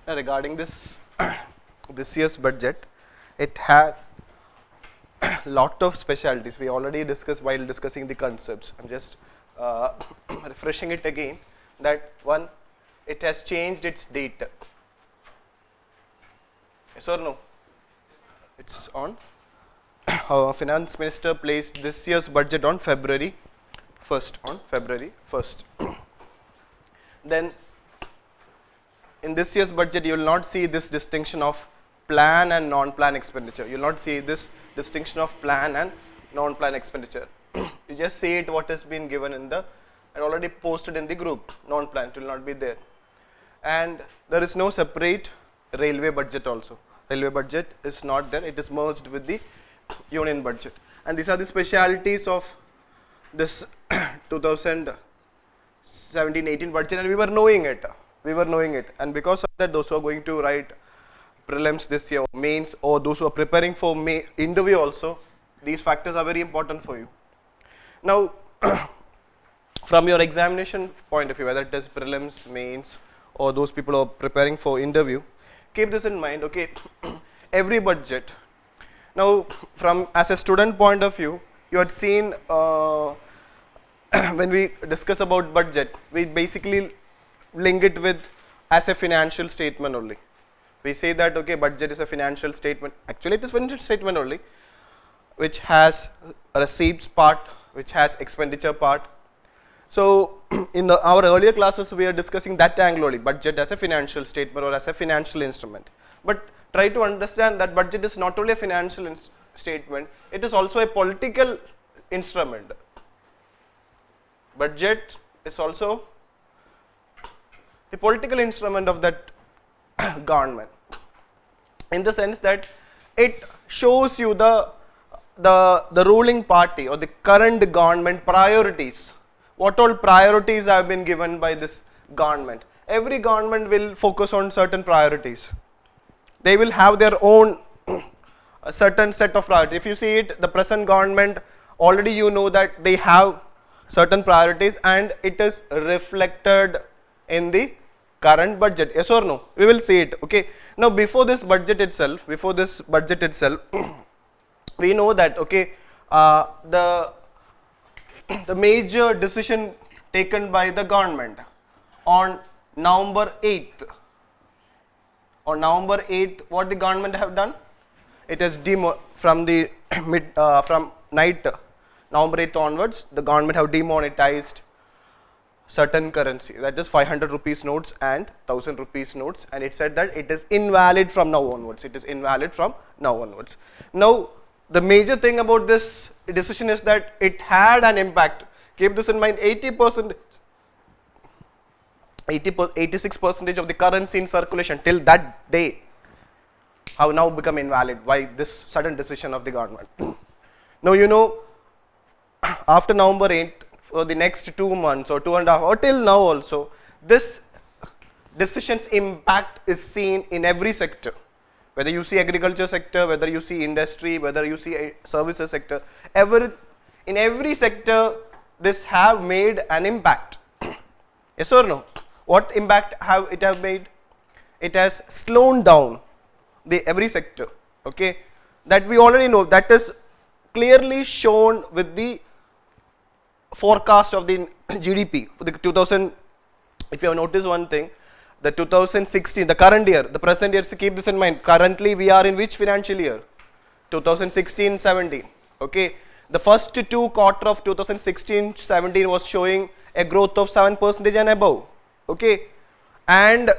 regarding this this year's budget, it had lot of specialties. We already discussed while discussing the concepts. I'm just refreshing it again. That one, it has changed its date. Yes or no? It's on. Our finance minister placed this year's budget on February 1st. On February 1st. Then, in this year's budget, you will not see this distinction of plan and non-plan expenditure. You will not see this distinction of plan and non-plan expenditure. You just see it what has been given in the and already posted in the group. Non-plan will not be there, and there is no separate railway budget also. Railway budget is not there. It is merged with the union budget, and these are the specialities of this 2017-18 budget, and we were knowing it. And because of that, those who are going to write prelims this year, mains, or those who are preparing for interview also, these factors are very important for you. Now, from your examination point of view, whether it is prelims, mains, or those people who are preparing for interview, keep this in mind. Okay, every budget. Now, from as a student point of view, you had seen when we discuss about budget, we basically link it with as a financial statement only. We say that okay, budget is a financial statement. Actually, it is financial statement only, which has a receipts part, which has expenditure part. So, in our earlier classes, we are discussing that angle only, budget as a financial statement or as a financial instrument. But try to understand that budget is not only a financial statement, it is also a political instrument. Budget is also the political instrument of that government, in the sense that it shows you the ruling party or the current government priorities. What all priorities have been given by this government? Every government will focus on certain priorities. They will have their own a certain set of priorities. If you see it, the present government, already you know that they have certain priorities, and it is reflected in the current budget. Yes or no? We will see it. Okay. Now, before this budget itself, we know that okay, the major decision taken by the government on November 8th. On November 8th, what the government have done? It has from the from night November 8th onwards, the government have demonetized certain currency, that is 500 rupees notes and 1000 rupees notes, and it said that it is invalid from now onwards. It is invalid from now onwards. Now, the major thing about this decision is that it had an impact. Keep this in mind, 86% of the currency in circulation till that day have now become invalid by this sudden decision of the government. Now, you know, after November 8th, for the next 2 months or 2.5 or till now also, this decision's impact is seen in every sector. Whether you see agriculture sector, whether you see industry, whether you see a services sector, in every sector this have made an impact. Yes or no? What impact have it have made? It has slowed down every sector. Okay, that we already know. That is clearly shown with the forecast of the GDP for the 2000. If you have noticed one thing, the 2016, the current year, the present year, so keep this in mind. Currently, we are in which financial year? 2016-17. Okay, the first 2 quarters of 2016-17 was showing a growth of 7% and above. Okay, and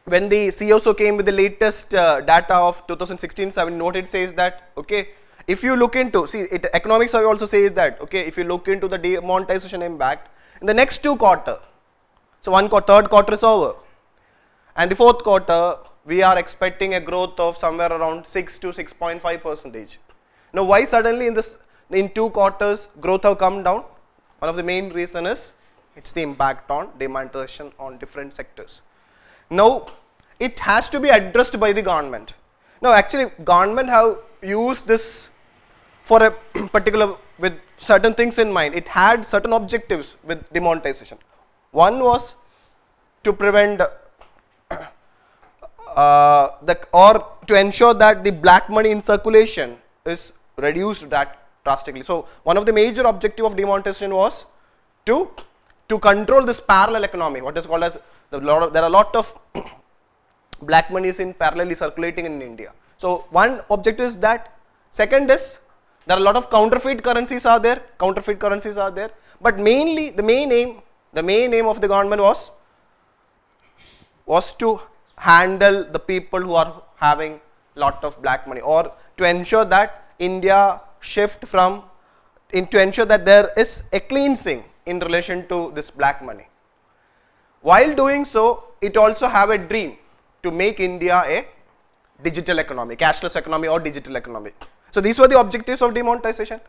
when the COSO came with the latest data of 2016-17, what it says that okay, if you look into, see, economics also says that okay, if you look into the demonetization impact in the next 2 quarters, so third quarter is over, and the fourth quarter we are expecting a growth of somewhere around 6 to 6.5%. Now, why suddenly in 2 quarters growth have come down? One of the main reason is it's the impact on demonetization on different sectors. Now, it has to be addressed by the government. Now, actually, government have used this for a particular, with certain things in mind. It had certain objectives with demonetization. One was to prevent or to ensure that the black money in circulation is reduced drastically. So one of the major objective of demonetization was to control this parallel economy, what is called as there are a lot of black money is in parallelly circulating in India. So one objective is that. Second is there are a lot of counterfeit currencies are there, but mainly the main aim of the government was to handle the people who are having lot of black money, or to ensure that India shift from, to ensure that there is a cleansing in relation to this black money. While doing so, it also have a dream to make India a digital economy, cashless economy or digital economy. So these were the objectives of demonetization.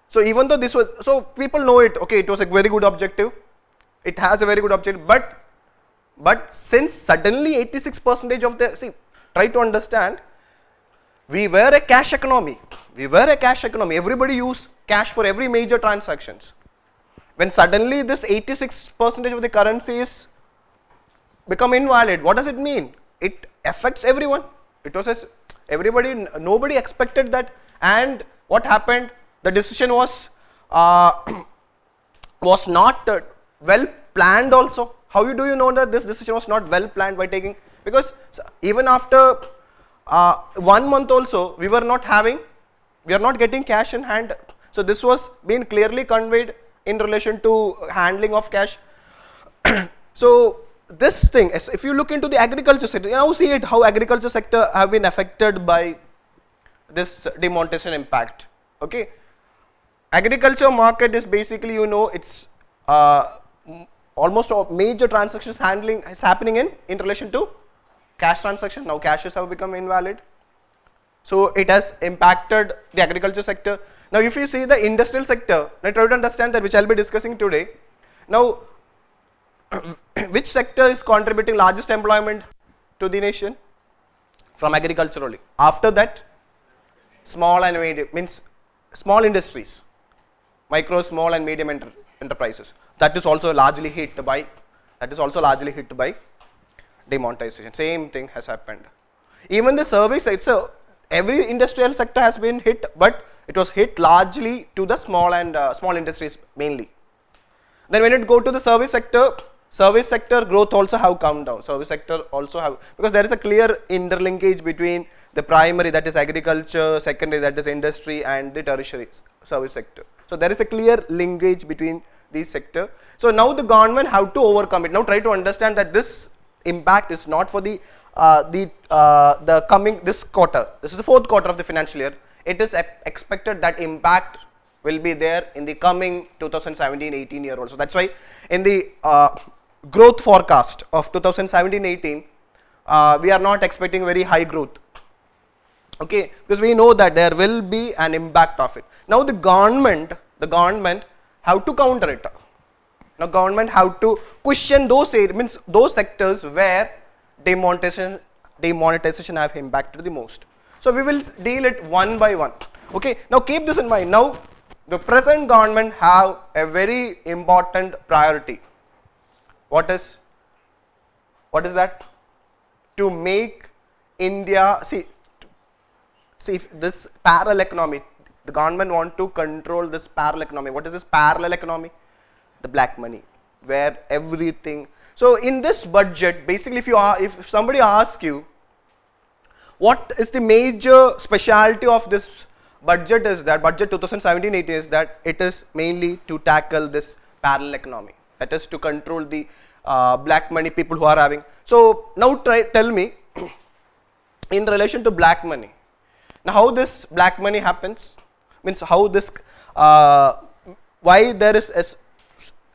So even though this was, so people know it, okay, it was a very good objective, it has a very good objective, but since suddenly 86% of the, see, try to understand, we were a cash economy, everybody used cash for every major transactions. When suddenly this 86% of the currency is become invalid, what does it mean? It affects everyone. It was everybody, nobody expected that, and what happened? The decision was not well planned also. How do you know that this decision was not well planned by taking? Because even after 1 month also, we are not getting cash in hand. So this was being clearly conveyed in relation to handling of cash. So this thing, if you look into the agriculture sector, you now see it how agriculture sector have been affected by this demonetization impact. Okay, agriculture market is basically, you know, it's almost all major transactions handling is happening in relation to cash transaction. Now cashes have become invalid, so it has impacted the agriculture sector. Now if you see the industrial sector, now try to understand that, which I'll be discussing today. Now which sector is contributing largest employment to the nation? From agriculture only. After that, small and medium, means small industries, micro, small and medium enterprises. That is also largely hit by demonetization. Same thing has happened. Even the service sector, every industrial sector has been hit, but it was hit largely to the small industries mainly. Then when it go to the service sector growth also have come down. Service sector also have, because there is a clear interlinkage between the primary, that is agriculture, secondary, that is industry, and the tertiary service sector. So there is a clear linkage between these sector. So now the government have to overcome it. Now try to understand that this impact is not for the coming this quarter. This is the fourth quarter of the financial year. It is expected that impact will be there in the coming 2017-18 year also. That's why in the growth forecast of 2017-18, we are not expecting very high growth. Okay, because we know that there will be an impact of it. Now the government have to counter it. Now government have to question those areas, means those sectors where demonetization have impacted the most. So we will deal it one by one. Okay, now keep this in mind. Now the present government have a very important priority. What is that? To make India, see if this parallel economy, the government want to control this parallel economy. What is this parallel economy? The black money, where everything. So in this budget, basically if somebody asks you what is the major specialty of this budget, is that budget 2017-18 is that it is mainly to tackle this parallel economy, that is to control the black money people who are having. So now tell me in relation to black money, now how this black money happens, means how this why there is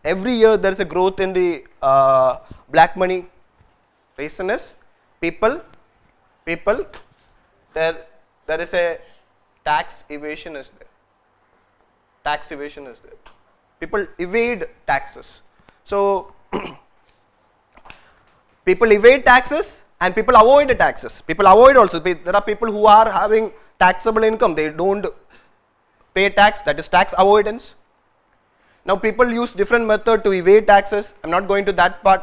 every year there is a growth in the black money. Reason is people there is a tax evasion is there. People evade taxes. So people evade taxes and people avoid the taxes. People avoid also. There are people who are having taxable income, they don't pay tax, that is tax avoidance. Now people use different method to evade taxes. I'm not going to that part.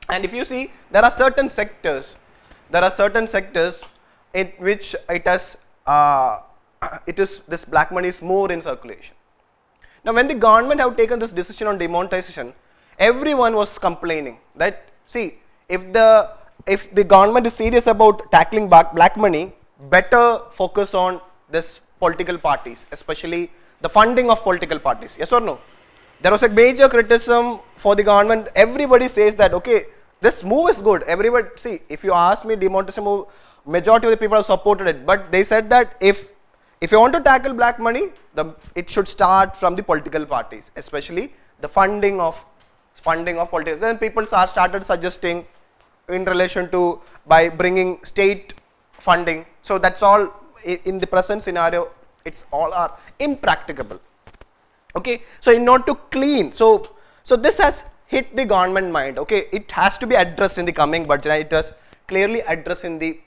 And if you see, there are certain sectors in which this black money is more in circulation. Now, when the government have taken this decision on demonetization, everyone was complaining that, see, if the government is serious about tackling black money, better focus on this political parties, especially the funding of political parties. Yes or no? There was a major criticism for the government. Everybody says that, okay, this move is good. Everybody, see, if you ask me, demonetization move, majority of the people have supported it. But they said that if you want to tackle black money, it should start from the political parties, especially the funding of politics. Then people started suggesting in relation to by bringing state funding. So that's all in the present scenario. It's all are impracticable. Okay, so in order to clean, so this has hit the government mind. Okay, it has to be addressed in the coming budget, and it was clearly addressed in the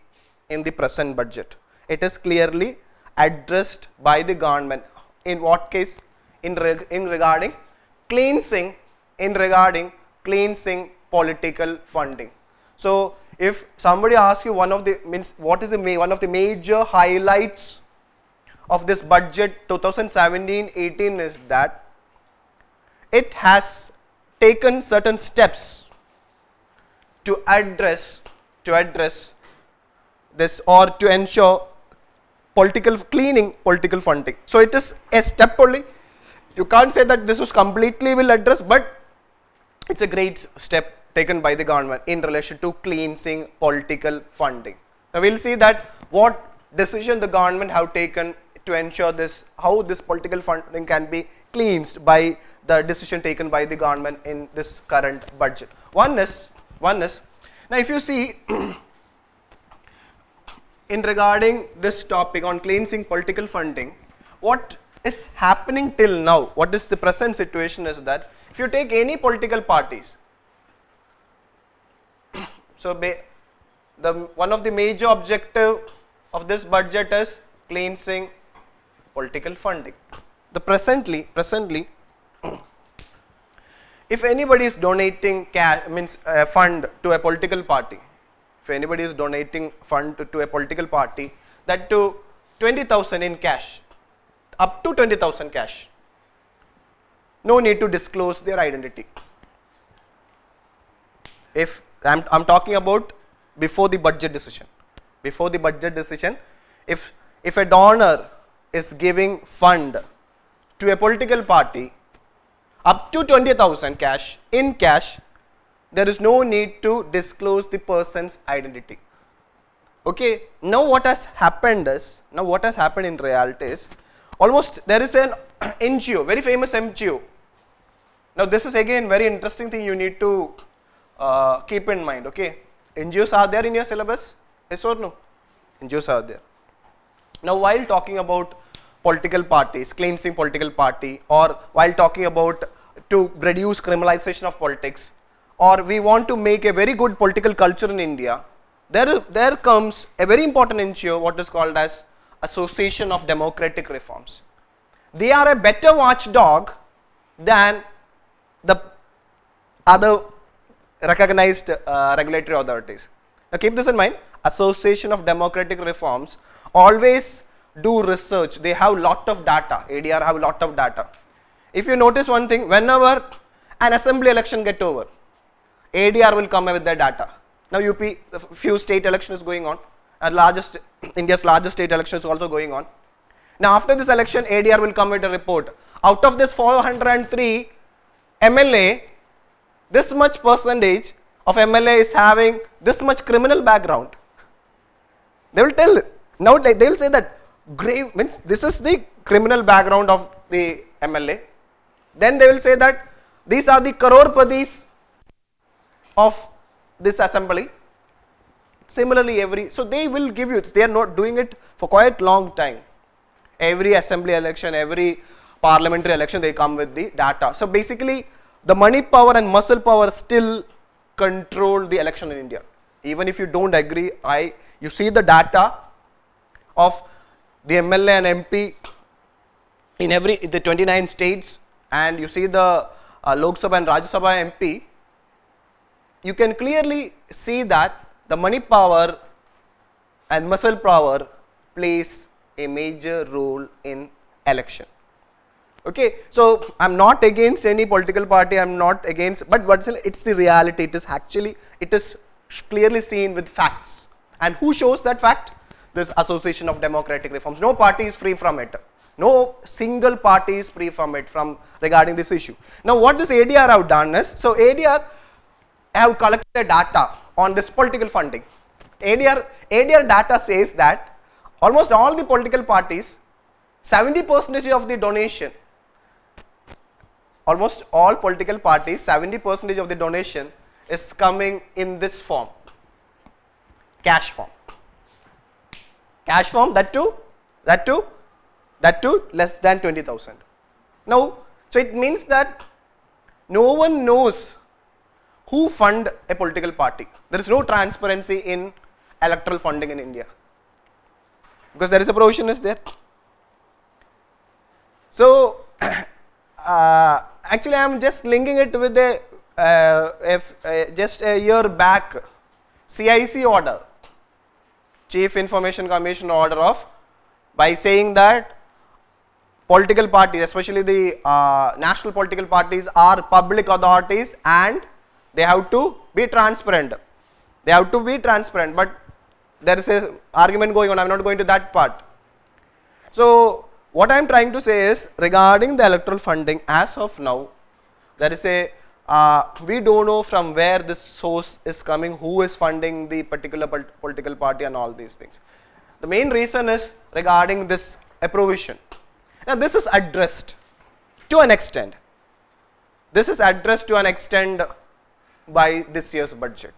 present budget. It is clearly addressed by the government. In what case? In regarding cleansing political funding. So if somebody asks you what is one of the major highlights of this budget 2017-18 is that it has taken certain steps to address this, or to ensure cleaning political funding. So it is a step only. You can't say that this was completely will address, but it's a great step taken by the government in relation to cleansing political funding. Now we'll see that what decision the government have taken to ensure this, how this political funding can be cleansed by the decision taken by the government in this current budget. One is now if you see in regarding this topic on cleansing political funding, what is happening till now, what is the present situation is that if you take any political parties, so one of the major objective of this budget is cleansing political funding. Presently, if anybody is donating fund to a political party, that to 20,000 in cash, up to 20,000 cash, no need to disclose their identity. If I'm talking about before the budget decision, if a donor is giving fund to a political party up to 20,000 cash, in cash, there is no need to disclose the person's identity. Okay, now what has happened in reality is, almost there is an NGO, very famous NGO. Now this is again very interesting thing you need to keep in mind. Okay, NGOs are there in your syllabus, yes or no? NGOs are there. Now while talking about political parties, cleansing political party, or while talking about to reduce criminalization of politics, or we want to make a very good political culture in India, there comes a very important NGO, what is called as Association of Democratic Reforms. They are a better watchdog than the other recognized regulatory authorities. Now keep this in mind, Association of Democratic Reforms always do research. They have lot of data. ADR have lot of data. If you notice one thing, whenever an assembly election get over, ADR will come with their data. Now UP, a few state election is going on, and India's largest state election is also going on. Now after this election, ADR will come with a report. Out of this 403 MLA, this much percentage of MLA is having this much criminal background. They will tell. Now they will say that grave means this is the criminal background of the MLA. Then they will say that these are the crorepathi's of this assembly. Similarly, so they will give you, they are not doing it for quite long time. Every assembly election, every parliamentary election, they come with the data. So basically, the money power and muscle power still control the election in India. Even if you don't agree, you see the data of the MLA and MP in the 29 states, and you see the Lok Sabha and Rajya Sabha MP, you can clearly see that the money power and muscle power plays a major role in election. Okay, so I'm not against any political party, I'm not against, but it's the reality. It is actually, it is clearly seen with facts. And who shows that fact? This Association of Democratic Reforms. No party is free from it. No single party is free from it regarding this issue. Now what this ADR have done is, so ADR have collected data on this political funding. ADR data says that almost all the political parties, 70% of the donation, almost all political parties, 70% of the donation is coming in this form, cash form. Cash form, that too less than 20,000. Now, so it means that no one knows who fund a political party. There is no transparency in electoral funding in India, because there is a provision is there. So actually I am just linking it with just a year back CIC order, Chief Information Commission order of, by saying that political parties, especially the national political parties, are public authorities and they have to be transparent. They have to be transparent, but there is an argument going on. I am not going to that part. So what I am trying to say is, regarding the electoral funding, as of now, there is a, we don't know from where this source is coming, who is funding the particular political party and all these things. The main reason is regarding this provision. Now this is addressed to an extent. This is addressed to an extent by this year's budget.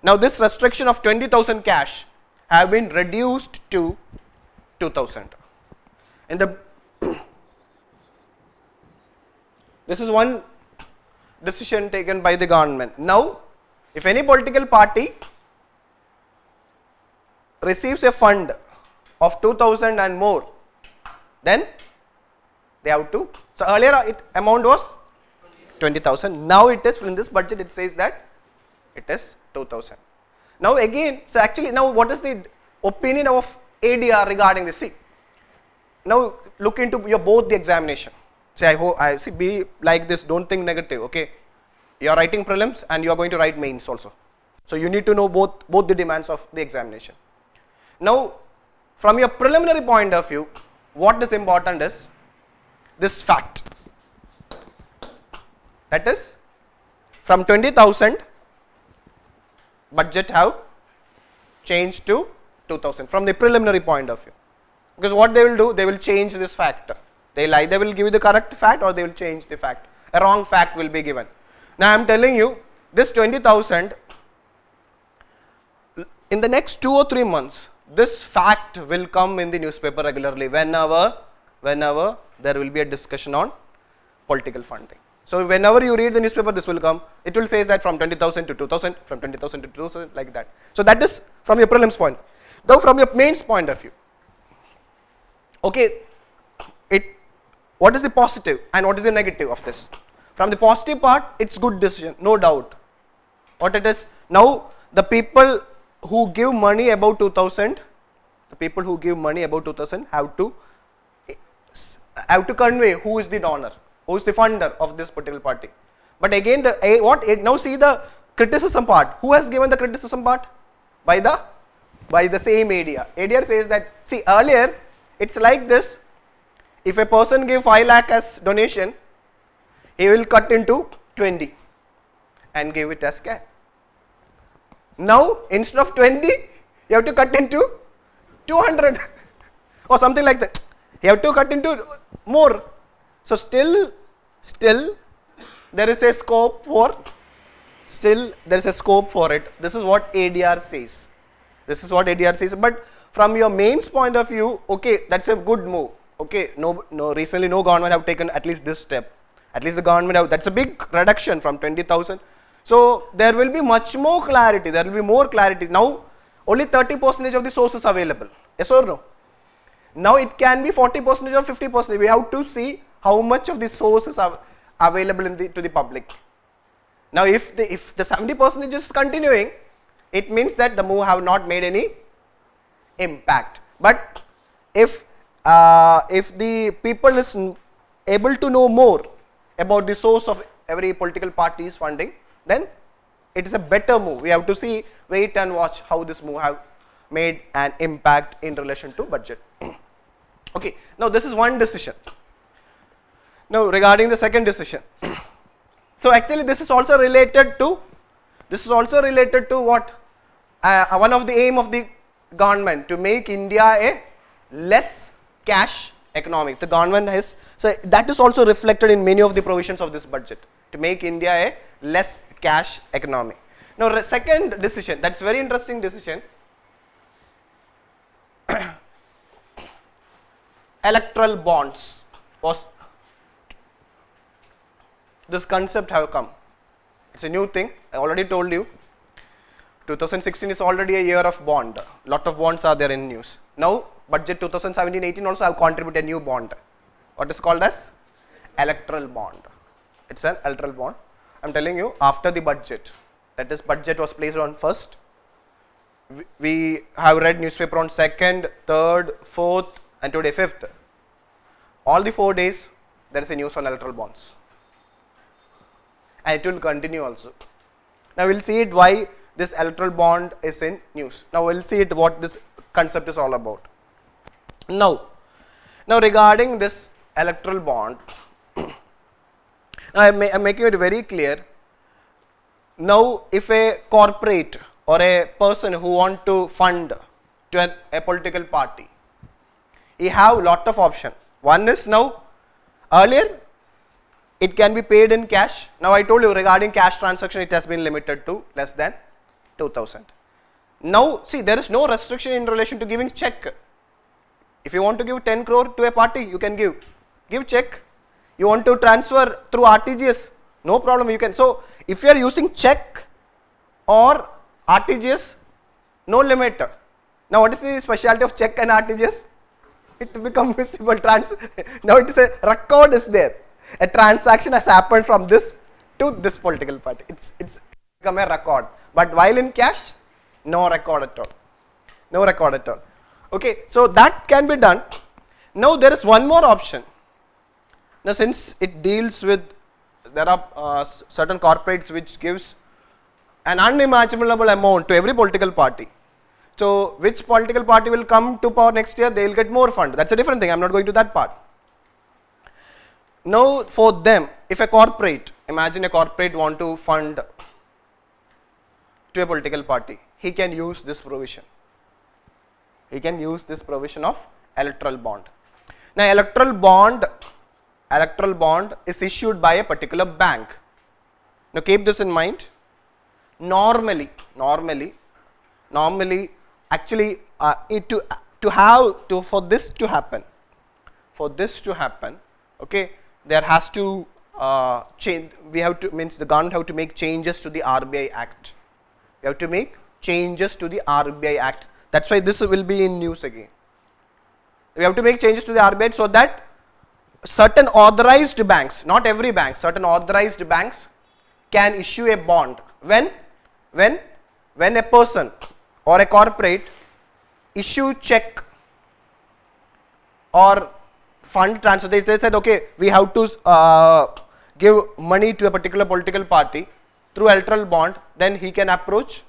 Now this restriction of 20,000 cash have been reduced to 2,000. In the this is one decision taken by the government. Now, if any political party receives a fund of 2,000 and more, then they have to. So earlier amount was 20,000. Now it is, in this budget it says that it is 2,000. Now again, so actually now what is the opinion of ADR regarding this? See, now look into both the examination. Say, be like this, don't think negative, okay? You are writing prelims and you are going to write mains also. So you need to know both the demands of the examination. Now, from your preliminary point of view, what is important is this fact. That is, from 20,000, budget have changed to 2,000 from the preliminary point of view. Because what they will do, they will change this fact. They'll either will give you the correct fact or they will change the fact. A wrong fact will be given. Now I am telling you, this 20,000, in the next 2 or 3 months, this fact will come in the newspaper regularly whenever there will be a discussion on political funding. So whenever you read the newspaper, this will come. It will say that from 20,000 to 2,000, from 20,000 to 2,000, like that. So that is from your prelims point. Now from your mains point of view. Okay, what is the positive and what is the negative of this? From the positive part, it's good decision, no doubt. What it is, now the people who give money above 2,000, have to convey who is the donor, who is the funder of this particular party. But again, now see the criticism part. Who has given the criticism part? By the same ADR. ADR says that, see, earlier it's like this. If a person give 5 lakh as donation, he will cut into 20 and give it as cash. Now instead of 20, you have to cut into 200 or something like that. You have to cut into more. So still there is a scope for it. This is what ADR says. But from your mains point of view, okay, that's a good move. Okay, recently no government have taken at least this step. At least the government have, that's a big reduction from 20,000. So there will be much more clarity. There will be more clarity. Now only 30% of the sources available. Yes or no? Now it can be 40% or 50%. We have to see how much of the sources are available to the public. Now if the 70% is continuing, it means that the move have not made any impact. But if the people is able to know more about the source of every political party's funding, then it is a better move. We have to see, wait and watch how this move have made an impact in relation to budget. Okay, now this is one decision. Now regarding the second decision, so actually this is also related to what? One of the aim of the government to make India a less cash economy. The government has, so that is also reflected in many of the provisions of this budget, to make India a less cash economy. Now second decision, that's very interesting decision. Electoral bonds was, this concept have come. It's a new thing. I already told you 2016 is already a year of bond. Lot of bonds are there in news. Now budget 2017-18 also have contributed a new bond. What is called as electoral bond. It's an electoral bond. I'm telling you, after the budget, that is budget was placed on 1st. We have read newspaper on 2nd, 3rd, 4th and today 5th. All the 4 days there is a news on electoral bonds. And it will continue also. Now we will see it why this electoral bond is in news. Now we will see it what this concept is all about. Now regarding this electoral bond, I'm making it very clear. Now if a corporate or a person who want to fund to a political party, he have lot of option. One is, now earlier it can be paid in cash. Now I told you regarding cash transaction, it has been limited to less than 2000. Now see, there is no restriction in relation to giving check. If you want to give 10 crore to a party, you can give check. You want to transfer through RTGS, no problem, you can. So if you are using check or RTGS, no limit. Now what is the specialty of check and RTGS? It become visible. Now it is a record is there. A transaction has happened from this to this political party. It's become a record. But while in cash, no record at all. No record at all. Okay, so that can be done. Now there is one more option. Now since it deals with, there are certain corporates which gives an unimaginable amount to every political party. So which political party will come to power next year, they will get more fund. That's a different thing. I'm not going to that part. Now for them, if a corporate, imagine a corporate want to fund to a political party, he can use this provision. He can use this provision of electoral bond. Now electoral bond is issued by a particular bank. Now keep this in mind. Normally, actually, for this to happen, okay, there has to change. The government have to make changes to the RBI Act. We have to make changes to the RBI Act. That's why this will be in news again. We have to make changes to the RBI Act so that certain authorized banks, not every bank, certain authorized banks can issue a bond when a person or a corporate issue check or fund transfer. They said, okay, we have to give money to a particular political party through electoral bond. Then he can approach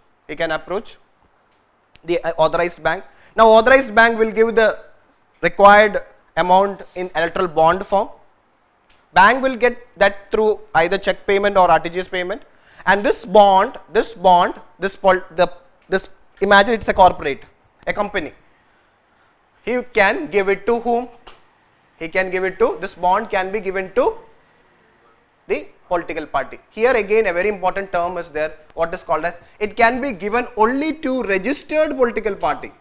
the authorized bank. Now authorized bank will give the required amount in electoral bond form. Bank will get that through either check payment or RTGS payment. And this bond, imagine it's a corporate, a company. He can give it to whom? He can give it to, this bond can be given to the political party. Here again a very important term is there, what is called as, it can be given only to registered political party.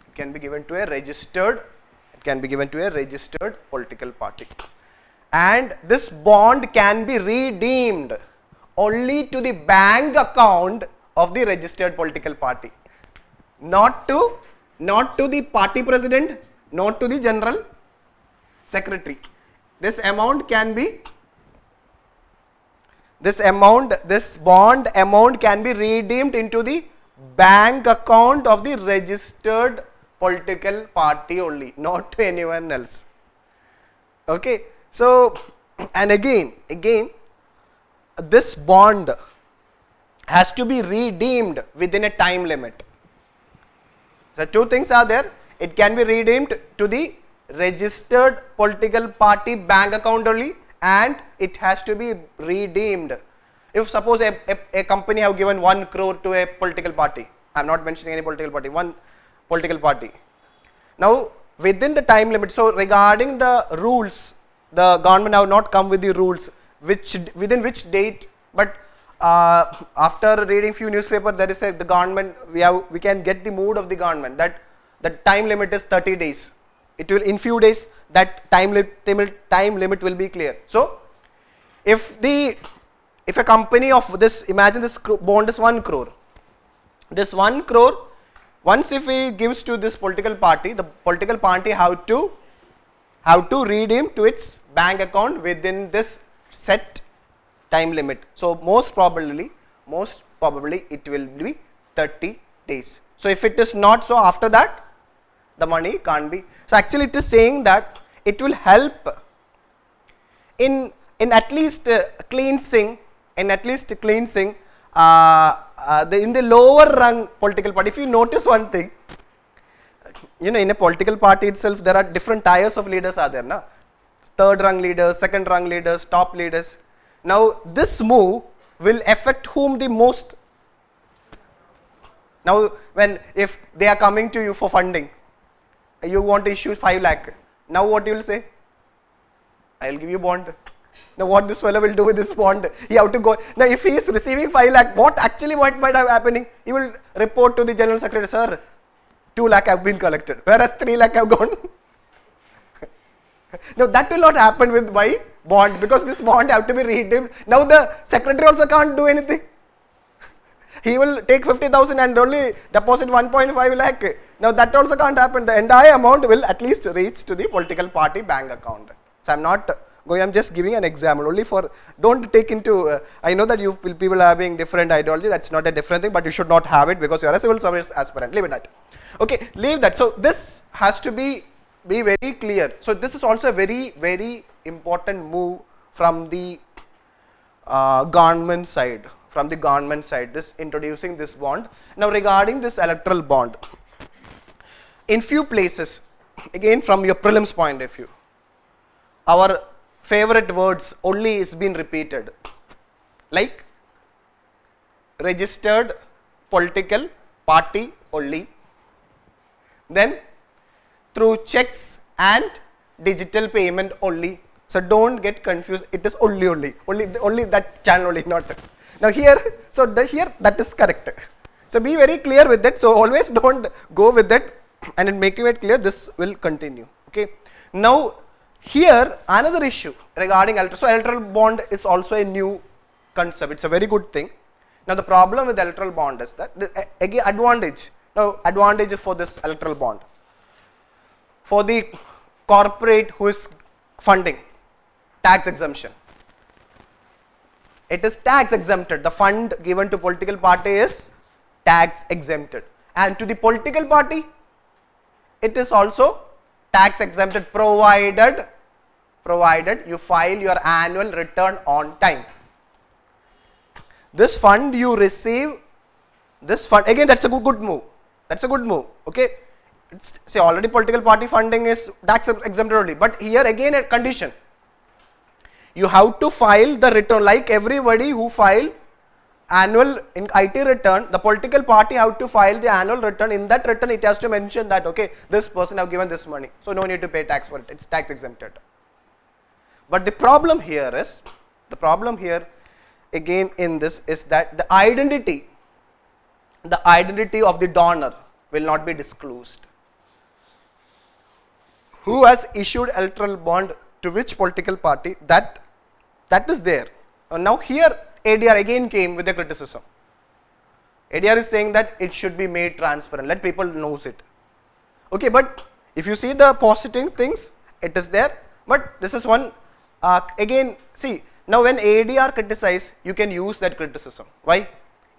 It can be given to a registered, political party. And this bond can be redeemed only to the bank account of the registered political party, not to not to the party president, not to the general secretary. This amount can be, this bond amount can be redeemed into the bank account of the registered political party only, not to anyone else. Okay, so, and again, this bond has to be redeemed within a time limit. So, two things are there. It can be redeemed to the registered political party bank account only, and it has to be redeemed. If suppose a company have given 1 crore to a political party, I am not mentioning any political party, one political party. Now, within the time limit, so regarding the rules, the government have not come with the rules within which date, but after reading few newspaper, there is the government, we can get the mood of the government that the time limit is 30 days. It will, in few days, that time limit will be clear. So, if a company of this, imagine this bond is 1 crore. This 1 crore, once if he gives to this political party, the political party have to redeem to its bank account within this set time limit. So, most probably it will be 30 days. So, if it is not so, after that the money can't be. So, actually it is saying that it will help in at least cleansing, in the lower rung political party. If you notice one thing, you know, in a political party itself, there are different tiers of leaders are there, na? Third rung leaders, second rung leaders, top leaders. Now, this move will affect whom the most? Now, if they are coming to you for funding, you want to issue 5 lakh. Now, what you will say? I will give you bond. Now, what this fellow will do with this bond? He have to go. Now, if he is receiving 5 lakh, what actually might have happening? He will report to the general secretary, sir, 2 lakh have been collected, whereas 3 lakh have gone. Now, that will not happen with by bond, because this bond have to be redeemed. Now, the secretary also can't do anything. He will take 50,000 and only deposit 1.5 lakh. Now, that also can't happen. The entire amount will at least reach to the political party bank account. So, I am not going, I am just giving an example only for, don't take into, I know that you people are having different ideology, that is not a different thing, but you should not have it because you are a civil service aspirant, leave it that. Okay, leave that. So, this has to be very clear. So, this is also a very important move from the government side, this introducing this bond. Now, regarding this electoral bond, in few places, again from your prelims point of view, our favorite words only is been repeated, like registered political party only, then through checks and digital payment only. So, don't get confused, it is only that channel only, not. Now, here, so here that is correct. So, be very clear with that. So, always don't go with that, and in making it clear, this will continue. Okay. Now, here another issue regarding electoral. So, electoral bond is also a new concept. It's a very good thing. Now, the problem with electoral bond is that again advantage. Now, advantage for this electoral bond for the corporate who is funding, tax exemption. It is tax exempted. The fund given to political party is tax exempted, and to the political party, it is also tax exempted provided you file your annual return on time. This fund you receive, this fund again, that's a good move. That's a good move. Okay. Say already political party funding is tax exempted only, but here again a condition. You have to file the return like everybody who file annual in IT return. The political party have to file the annual return. In that return, it has to mention that okay, this person have given this money, so no need to pay tax for it. It's tax exempted. But the problem here again in this is that the identity of the donor will not be disclosed. Who has issued electoral bond to which political party, that is there. Now here ADR again came with a criticism. ADR is saying that it should be made transparent, let people knows it. Okay, but if you see the positive things, it is there. But this is one, again, see, now when ADR criticize, you can use that criticism. Why?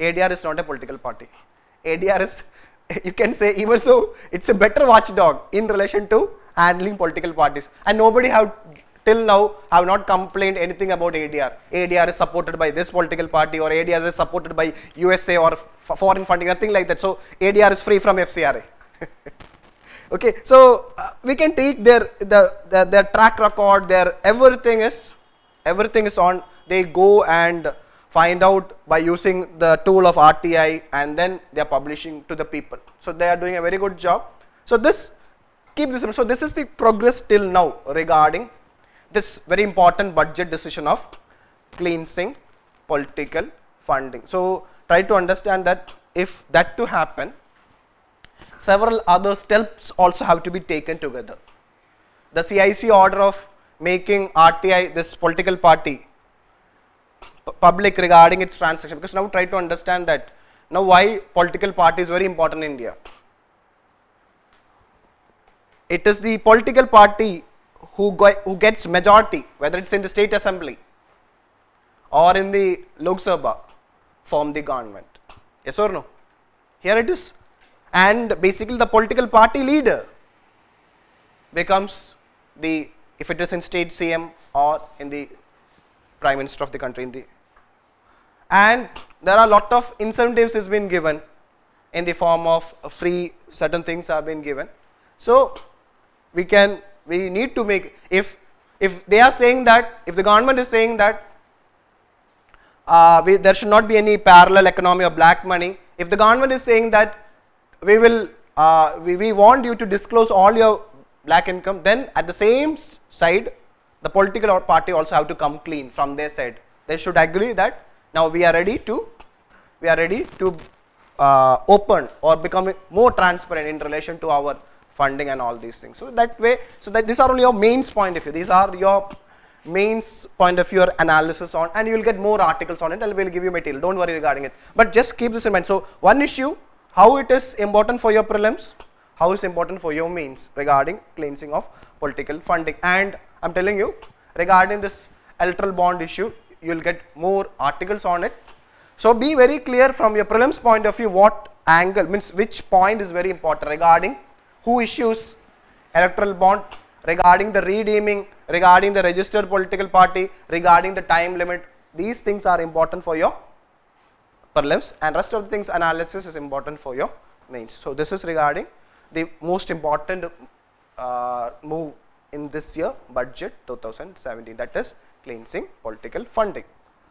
ADR is not a political party. ADR is, you can say, even though it's a better watchdog in relation to handling political parties. And nobody have, till now, have not complained anything about ADR. ADR is supported by this political party, or ADR is supported by USA or foreign funding, nothing like that. So ADR is free from FCRA. Okay, so we can take their track record, their everything is on. They go and find out by using the tool of RTI, and then they are publishing to the people. So they are doing a very good job. So this, keep this. So this is the progress till now regarding this very important budget decision of cleansing political funding. So try to understand that if that to happen, several other steps also have to be taken together. The CIC order of making RTI, this political party, public regarding its transaction, because now try to understand that now why political party is very important in India. It is the political party who gets majority, whether it's in the state assembly or in the Lok Sabha, form the government. Yes or no? Here it is. And basically the political party leader becomes the, if it is in state CM or in the Prime Minister of the country. And there are a lot of incentives has been given in the form of free, certain things have been given. So we need to make, if they are saying that, if the government is saying that there should not be any parallel economy of black money, if the government is saying that we want you to disclose all your black income, then at the same side, the political party also have to come clean from their side. They should agree that now we are ready to open or become more transparent in relation to our funding and all these things. So that way, so that these are only your mains point of view. These are your mains point of view analysis on, and you will get more articles on it, and we will give you material. Don't worry regarding it. But just keep this in mind. So one issue, how it is important for your prelims, how is important for your mains regarding cleansing of political funding. And I'm telling you, regarding this electoral bond issue, you will get more articles on it. So be very clear from your prelims point of view what angle, means which point is very important regarding who issues electoral bond, regarding the redeeming, regarding the registered political party, regarding the time limit. These things are important for your prelims, and rest of the things analysis is important for your mains. So this is regarding the most important move in this year budget 2017, that is cleansing political funding.